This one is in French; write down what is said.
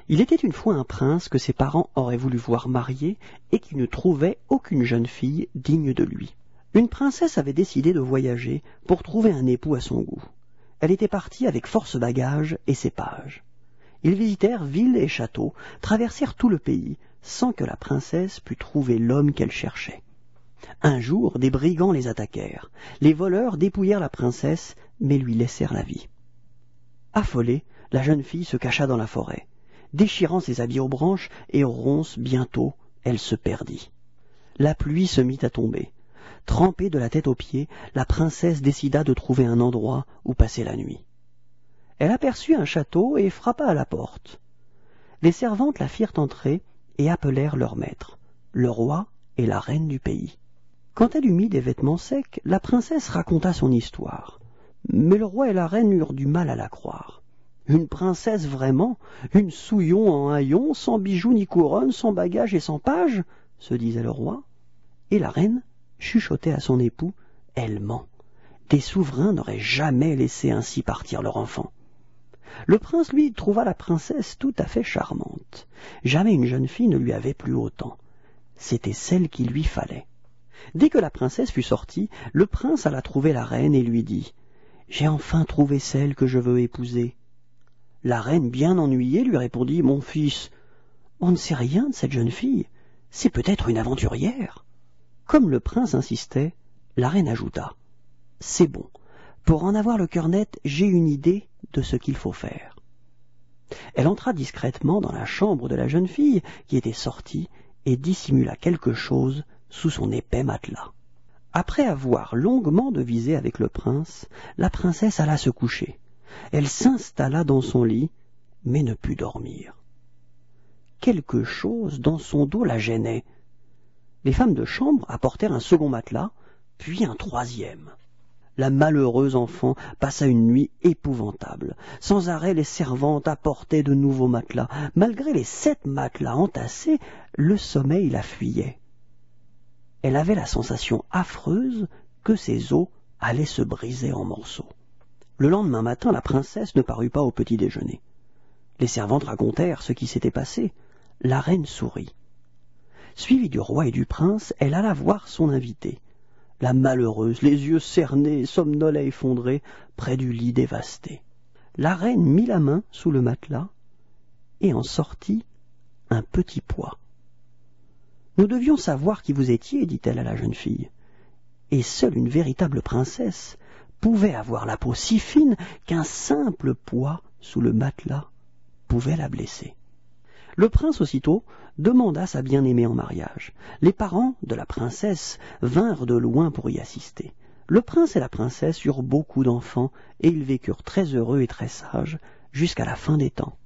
Il était une fois un prince que ses parents auraient voulu voir marier et qui ne trouvait aucune jeune fille digne de lui. Une princesse avait décidé de voyager pour trouver un époux à son goût. Elle était partie avec force bagages et ses pages. Ils visitèrent villes et châteaux, traversèrent tout le pays, sans que la princesse pût trouver l'homme qu'elle cherchait. Un jour, des brigands les attaquèrent. Les voleurs dépouillèrent la princesse, mais lui laissèrent la vie. Affolée, la jeune fille se cacha dans la forêt. Déchirant ses habits aux branches et aux ronces, bientôt, elle se perdit. La pluie se mit à tomber. Trempée de la tête aux pieds, la princesse décida de trouver un endroit où passer la nuit. Elle aperçut un château et frappa à la porte. Les servantes la firent entrer et appelèrent leur maître, le roi et la reine du pays. Quand elle eut mis des vêtements secs, la princesse raconta son histoire. Mais le roi et la reine eurent du mal à la croire. Une princesse vraiment, une souillon en haillons, sans bijoux ni couronne, sans bagages et sans pages, se disait le roi. Et la reine chuchotait à son époux, elle ment. Des souverains n'auraient jamais laissé ainsi partir leur enfant. Le prince, lui, trouva la princesse tout à fait charmante. Jamais une jeune fille ne lui avait plu autant. C'était celle qu'il lui fallait. Dès que la princesse fut sortie, le prince alla trouver la reine et lui dit « J'ai enfin trouvé celle que je veux épouser. » La reine, bien ennuyée, lui répondit « Mon fils, on ne sait rien de cette jeune fille. C'est peut-être une aventurière. » Comme le prince insistait, la reine ajouta « C'est bon. Pour en avoir le cœur net, j'ai une idée de ce qu'il faut faire. » Elle entra discrètement dans la chambre de la jeune fille qui était sortie et dissimula quelque chose sous son épais matelas. Après avoir longuement devisé avec le prince, la princesse alla se coucher. Elle s'installa dans son lit, mais ne put dormir. Quelque chose dans son dos la gênait. Les femmes de chambre apportèrent un second matelas, puis un troisième. La malheureuse enfant passa une nuit épouvantable. Sans arrêt, les servantes apportaient de nouveaux matelas. Malgré les 7 matelas entassés, le sommeil la fuyait. Elle avait la sensation affreuse que ses os allaient se briser en morceaux. Le lendemain matin, la princesse ne parut pas au petit déjeuner. Les servantes racontèrent ce qui s'était passé. La reine sourit. Suivie du roi et du prince, elle alla voir son invitée. La malheureuse, les yeux cernés, somnolait effondrée, près du lit dévasté. La reine mit la main sous le matelas et en sortit un petit pois. « Nous devions savoir qui vous étiez, dit-elle à la jeune fille. Et seule une véritable princesse pouvait avoir la peau si fine qu'un simple pois sous le matelas pouvait la blesser. » Le prince aussitôt demanda sa bien-aimée en mariage. Les parents de la princesse vinrent de loin pour y assister. Le prince et la princesse eurent beaucoup d'enfants et ils vécurent très heureux et très sages jusqu'à la fin des temps.